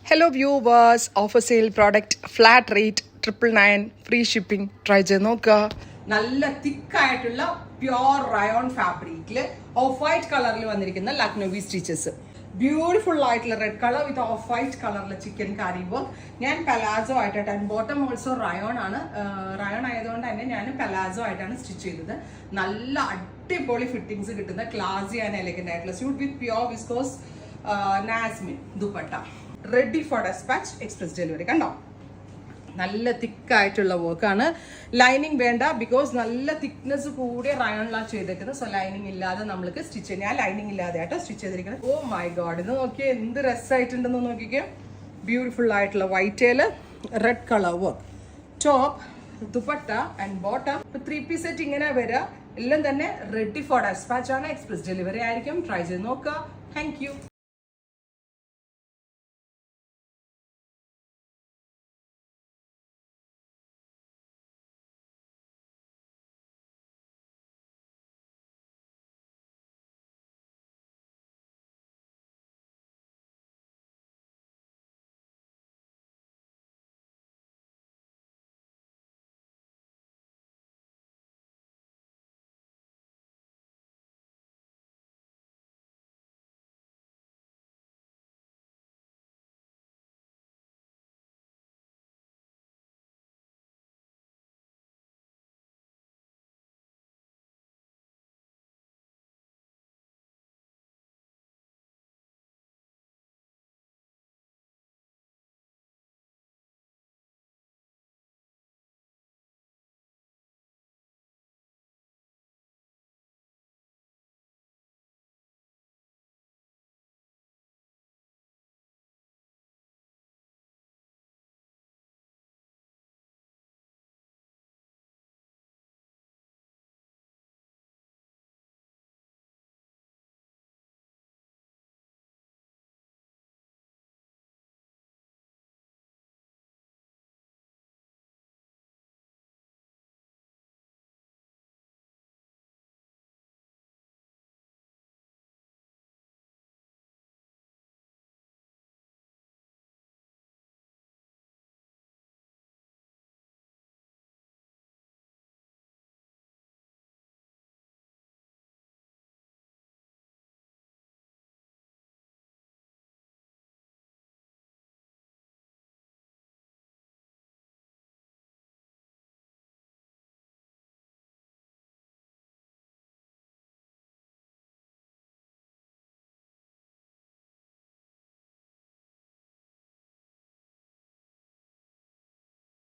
Hello viewers, offer sale product, flat rate, 999, free shipping. Try ചെയ്ത് നോക്കുക. നല്ല തിക്കായിട്ടുള്ള പ്യോർ റയോൺ ഫാബ്രിക്കിൽ ഓഫ് വൈറ്റ് കളറിൽ വന്നിരിക്കുന്ന ലക്നോവി സ്റ്റിച്ചസ്. ബ്യൂട്ടിഫുൾ ആയിട്ടുള്ള red colour width of white കളറിലെ ചിക്കൻ കറി വർക്ക്. ഞാൻ പലാസോ ആയിട്ടാണ്, ആൻഡ് ബോട്ടം ഓൾസോ റയോൺ ആണ്. റയോൺ ആയതുകൊണ്ട് തന്നെ ഞാൻ പലാസോ ആയിട്ടാണ് സ്റ്റിച്ച് ചെയ്തത്. നല്ല അടിപൊളി ഫിറ്റിംഗ്സ് കിട്ടുന്ന ക്ലാസി ആൻഡ് എലഗന്റ് ആയിട്ടുള്ള സ്യൂട്ട് വിത്ത് പ്യോർ വിസ്കോസ് നാസ്മിൻ dupatta. Ready for dispatch, express delivery. കണ്ടോ, നല്ല തിക്കായിട്ടുള്ള വർക്കാണ്. ലൈനിങ് വേണ്ട, ബിക്കോസ് നല്ല തിക്നെസ് കൂടിയ റയോണിലാണ് ചെയ്തേക്കുന്നത്. സോ ലൈനിങ് ഇല്ലാതെ നമ്മൾക്ക് സ്റ്റിച്ച് ചെയ്യാം. ഞാൻ ലൈനിങ് ഇല്ലാതെ ആട്ടോ സ്റ്റിച്ച് ചെയ്തിരിക്കുന്നത്. ഓ മൈ ഗോഡ്, ഇത് നോക്കിയേ എന്ത് രസമായിട്ടുണ്ടെന്ന് നോക്കിക്കേ. ബ്യൂട്ടിഫുൾ ആയിട്ടുള്ള വൈറ്റേൽ red colour work, top, dupatta and bottom. 3 piece set ഇങ്ങനെ വരിക. എല്ലാം തന്നെ റെഡി ഫോർ ഡെസ്പാച്ച് ആണ്, എക്സ്പ്രസ് ഡെലിവറി ആയിരിക്കും. ട്രൈ ചെയ്ത് നോക്കുക. Thank U.